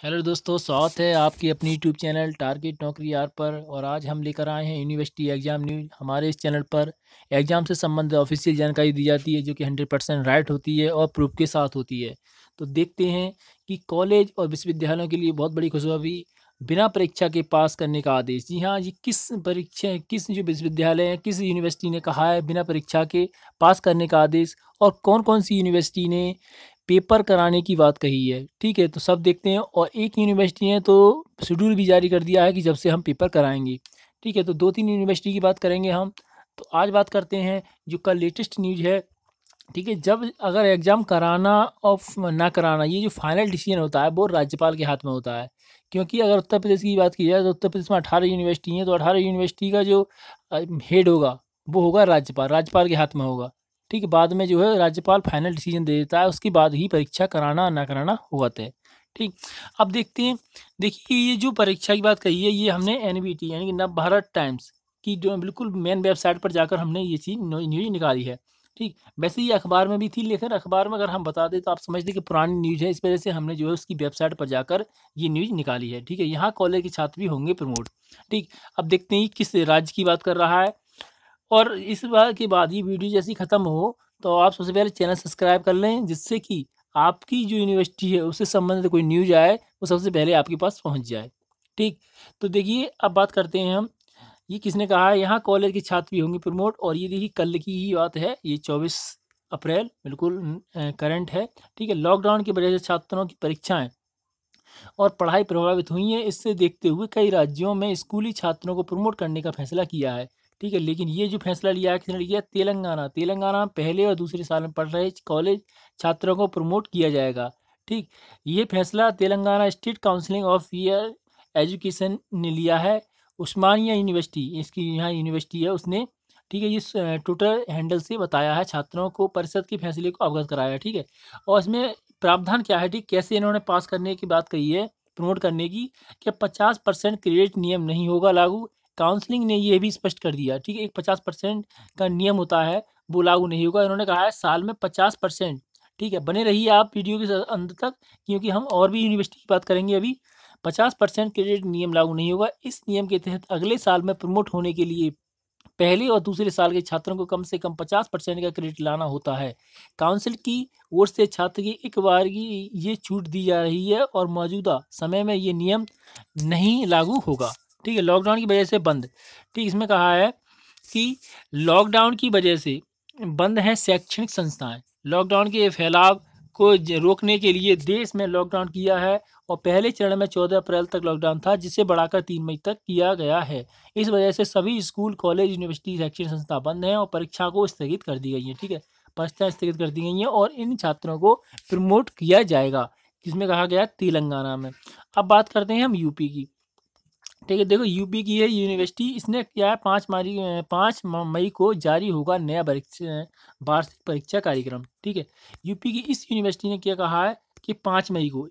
Hello दोस्तों, स्वागत है आपकी अपनी यूट्यूब चैनल टारगेट नौकरी यार पर। और आज हम लेकर आए हैं यूनिवर्सिटी एग्ज़ाम न्यूज। हमारे इस चैनल पर एग्ज़ाम से संबंधित ऑफिशियल जानकारी दी जाती है जो कि 100% राइट होती है और प्रूफ के साथ होती है। तो देखते हैं कि कॉलेज और विश्वविद्यालयों के लिए बहुत बड़ी खुशखबरी, बिना परीक्षा के पास करने का आदेश। जी हाँ, ये किस जो विश्वविद्यालय है, किस यूनिवर्सिटी ने कहा है बिना परीक्षा के पास करने का आदेश, और कौन कौन सी यूनिवर्सिटी ने पेपर कराने की बात कही है। ठीक है, तो सब देखते हैं। और एक यूनिवर्सिटी ने तो शेड्यूल भी जारी कर दिया है कि जब से हम पेपर कराएंगे। ठीक है, तो 2-3 यूनिवर्सिटी की बात करेंगे हम। तो आज बात करते हैं जो कल लेटेस्ट न्यूज़ है। ठीक है, जब अगर एग्ज़ाम कराना और ना कराना, ये जो फाइनल डिसीजन होता है वो राज्यपाल के हाथ में होता है। क्योंकि अगर उत्तर प्रदेश की बात की जाए तो उत्तर प्रदेश में 18 यूनिवर्सिटी हैं, तो 18 यूनिवर्सिटी का जो हेड होगा वो होगा राज्यपाल। राज्यपाल के हाथ में होगा। ठीक है, बाद में जो है राज्यपाल फाइनल डिसीजन दे देता है, उसके बाद ही परीक्षा कराना ना कराना होगा तय। ठीक, अब देखते हैं। देखिए, ये जो परीक्षा की बात कही है ये हमने एनबीटी यानी कि नव भारत टाइम्स की जो बिल्कुल मेन वेबसाइट पर जाकर हमने ये चीज़ न्यूज़ निकाली है। ठीक, वैसे ये अखबार में भी थी, लेकिन अखबार में अगर हम बता दें तो आप समझ लें कि पुरानी न्यूज़ है, इस वजह से हमने जो है उसकी वेबसाइट पर जाकर ये न्यूज़ निकाली है। ठीक है, यहाँ कॉलेज के छात्र भी होंगे प्रमोट। ठीक, अब देखते हैं किस राज्य की बात कर रहा है। और इस बार के बाद ये वीडियो जैसी ख़त्म हो तो आप सबसे पहले चैनल सब्सक्राइब कर लें, जिससे कि आपकी जो यूनिवर्सिटी है उससे संबंधित कोई न्यूज़ आए वो सबसे पहले आपके पास पहुंच जाए। ठीक, तो देखिए अब बात करते हैं हम। ये किसने कहा है, यहाँ कॉलेज के छात्र भी होंगे प्रमोट। और ये देखिए कल की ही बात है, ये 24 अप्रैल बिल्कुल करंट है। ठीक है, लॉकडाउन की वजह से छात्रों की परीक्षाएं और पढ़ाई प्रभावित हुई है। इससे देखते हुए कई राज्यों में स्कूली छात्रों को प्रमोट करने का फैसला किया है। ठीक है, लेकिन ये जो फैसला लिया है किसने लिया है? तेलंगाना में पहले और दूसरे साल में पढ़ रहे कॉलेज छात्रों को प्रमोट किया जाएगा। ठीक, ये फैसला Telangana state counselling of year education ने लिया है। उस्मानिया यूनिवर्सिटी, इसकी यहाँ यूनिवर्सिटी है, उसने ठीक है इस ट्विटर हैंडल से बताया है, छात्रों को परिषद के फैसले को अवगत कराया। ठीक है, और इसमें प्रावधान क्या है, ठीक कैसे इन्होंने पास करने की बात कही है, प्रमोट करने की, कि 50% क्रेडिट नियम नहीं होगा लागू। काउंसलिंग ने ये भी स्पष्ट कर दिया। ठीक है, एक 50% का नियम होता है वो लागू नहीं होगा। इन्होंने कहा है साल में 50%। ठीक है, बने रहिए आप वीडियो के अंत तक, क्योंकि हम और भी यूनिवर्सिटी की बात करेंगे अभी। 50% क्रेडिट नियम लागू नहीं होगा। इस नियम के तहत अगले साल में प्रमोट होने के लिए पहले और दूसरे साल के छात्रों को कम से कम 50% का क्रेडिट लाना होता है। काउंसिल की ओर से छात्र की एक बार की ये छूट दी जा रही है और मौजूदा समय में ये नियम नहीं लागू होगा। ठीक है, लॉकडाउन की वजह से बंद। ठीक, इसमें कहा है कि लॉकडाउन की वजह से बंद हैं शैक्षणिक संस्थाएं। लॉकडाउन के फैलाव को रोकने के लिए देश में लॉकडाउन किया है। और पहले चरण में 14 अप्रैल तक लॉकडाउन था, जिसे बढ़ाकर 3 मई तक किया गया है। इस वजह से सभी स्कूल, कॉलेज, यूनिवर्सिटी, शैक्षणिक संस्था बंद हैं और परीक्षा को स्थगित कर दी गई है। ठीक है, परीक्षाएं स्थगित कर दी गई हैं और इन छात्रों को प्रमोट किया जाएगा, जिसमें कहा गया तेलंगाना में। अब बात करते हैं हम यूपी की। ठीक है, देखो यूपी की है यूनिवर्सिटी, इसने क्या है 5 मई को जारी होगा नया वार्षिक परीक्षा कार्यक्रम। ठीक है, यूपी की इस यूनिवर्सिटी ने क्या कहा है कि 5 मई को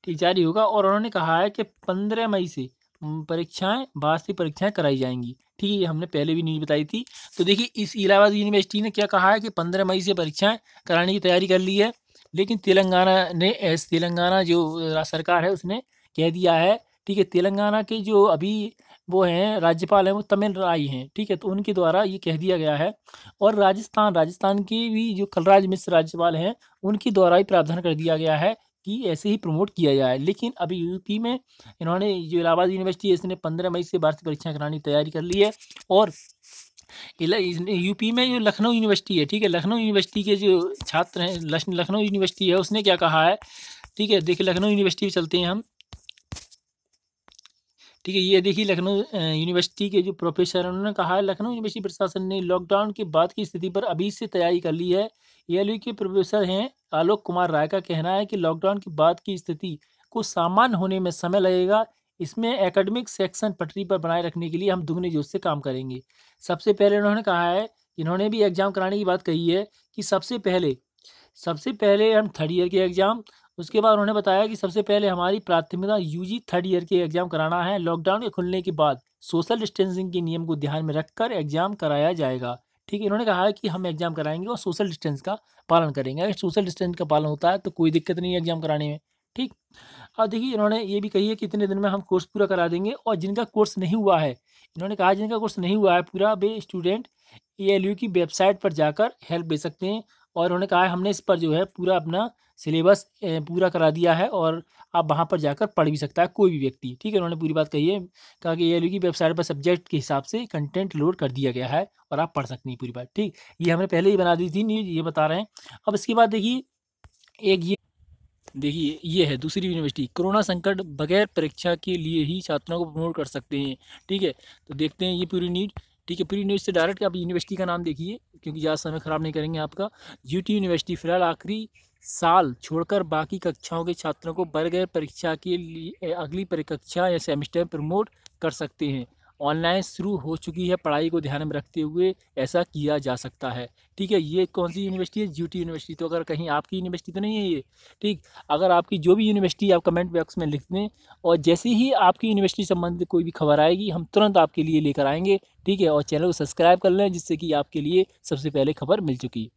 ठीक जारी होगा। और उन्होंने कहा है कि 15 मई से वार्षिक परीक्षाएं कराई जाएंगी। ठीक है, ये हमने पहले भी न्यूज़ बताई थी। तो देखिए इस इलाहाबाद यूनिवर्सिटी ने क्या कहा है कि 15 मई से परीक्षाएं कराने की तैयारी कर ली है। लेकिन तेलंगाना जो सरकार है उसने कह दिया है। ठीक है, तेलंगाना के जो अभी वो हैं राज्यपाल हैं वो तमिल राय हैं। ठीक है, तो उनके द्वारा ये कह दिया गया है। और राजस्थान के भी जो कलराज मिश्र राज्यपाल हैं उनके द्वारा ही प्रावधान कर दिया गया है कि ऐसे ही प्रमोट किया जाए। लेकिन अभी यूपी में इन्होंने जो इलाहाबाद यूनिवर्सिटी है इसने 15 मई से वार्षिक परीक्षा कराने की तैयारी कर ली है। और यूपी में जो लखनऊ यूनिवर्सिटी है, ठीक है, लखनऊ यूनिवर्सिटी के जो छात्र हैं, लखनऊ यूनिवर्सिटी है उसने क्या कहा है। ठीक है, देखिए लखनऊ यूनिवर्सिटी में चलते हैं हम। ठीक है, ये देखिए लखनऊ यूनिवर्सिटी के जो प्रोफेसर हैं उन्होंने कहा है लखनऊ यूनिवर्सिटी प्रशासन ने लॉकडाउन के बाद की स्थिति पर अभी से तैयारी कर ली है। एएलयू के प्रोफेसर हैं आलोक कुमार राय का कहना है कि लॉकडाउन के बाद की स्थिति को सामान्य होने में समय लगेगा। इसमें एकेडमिक सेक्शन पटरी पर बनाए रखने के लिए हम दुगने जोश से काम करेंगे। सबसे पहले उन्होंने कहा है, इन्होंने भी एग्जाम कराने की बात कही है कि सबसे पहले हम थर्ड ईयर के एग्ज़ाम। उसके बाद उन्होंने बताया कि सबसे पहले हमारी प्राथमिकता यूजी थर्ड ईयर के एग्ज़ाम कराना है। लॉकडाउन के खुलने के बाद सोशल डिस्टेंसिंग के नियम को ध्यान में रखकर एग्ज़ाम कराया जाएगा। ठीक है, इन्होंने कहा है कि हम एग्ज़ाम कराएंगे और सोशल डिस्टेंस का पालन करेंगे। अगर सोशल डिस्टेंस का पालन होता है तो कोई दिक्कत नहीं है एग्ज़ाम कराने में। ठीक, और देखिए इन्होंने ये भी कही है कि इतने दिन में हम कोर्स पूरा करा देंगे, और जिनका कोर्स नहीं हुआ है, इन्होंने कहा जिनका कोर्स नहीं हुआ है पूरा, वे स्टूडेंट एएलयू की वेबसाइट पर जाकर हेल्प ले सकते हैं। और उन्होंने कहा है हमने इस पर जो है पूरा अपना सिलेबस पूरा करा दिया है, और आप वहाँ पर जाकर पढ़ भी सकता है कोई भी व्यक्ति। ठीक है, उन्होंने पूरी बात कही है, कहा कि एएलयू की वेबसाइट पर सब्जेक्ट के हिसाब से कंटेंट लोड कर दिया गया है और आप पढ़ सकते हैं पूरी बात। ठीक, ये हमने पहले ही बना दी थी न्यूज़, ये बता रहे हैं। अब इसके बाद देखिए एक ये देखिए ये है दूसरी यूनिवर्सिटी, कोरोना संकट बगैर परीक्षा के लिए ही छात्रों को प्रमोट कर सकते हैं। ठीक है, तो देखते हैं ये पूरी न्यूज़। ठीक है, पूरी न्यूज़ से डायरेक्ट आप यूनिवर्सिटी का नाम देखिए, क्योंकि ज़्यादा समय ख़राब नहीं करेंगे आपका। यूटी यूनिवर्सिटी फिलहाल आखिरी साल छोड़कर बाकी कक्षाओं के छात्रों को बगैर परीक्षा के लिए अगली कक्षा या सेमेस्टर प्रमोट कर सकते हैं। ऑनलाइन शुरू हो चुकी है पढ़ाई को ध्यान में रखते हुए ऐसा किया जा सकता है। ठीक है, ये कौन सी यूनिवर्सिटी है? UT university. तो अगर कहीं आपकी यूनिवर्सिटी तो नहीं है ये? ठीक, अगर आपकी जो भी यूनिवर्सिटी, आप कमेंट बॉक्स में लिख दें, और जैसे ही आपकी यूनिवर्सिटी संबंधित कोई भी खबर आएगी हम तुरंत आपके लिए लेकर आएंगे। ठीक है, और चैनल को सब्सक्राइब कर लें जिससे कि आपके लिए सबसे पहले खबर मिल चुकी है।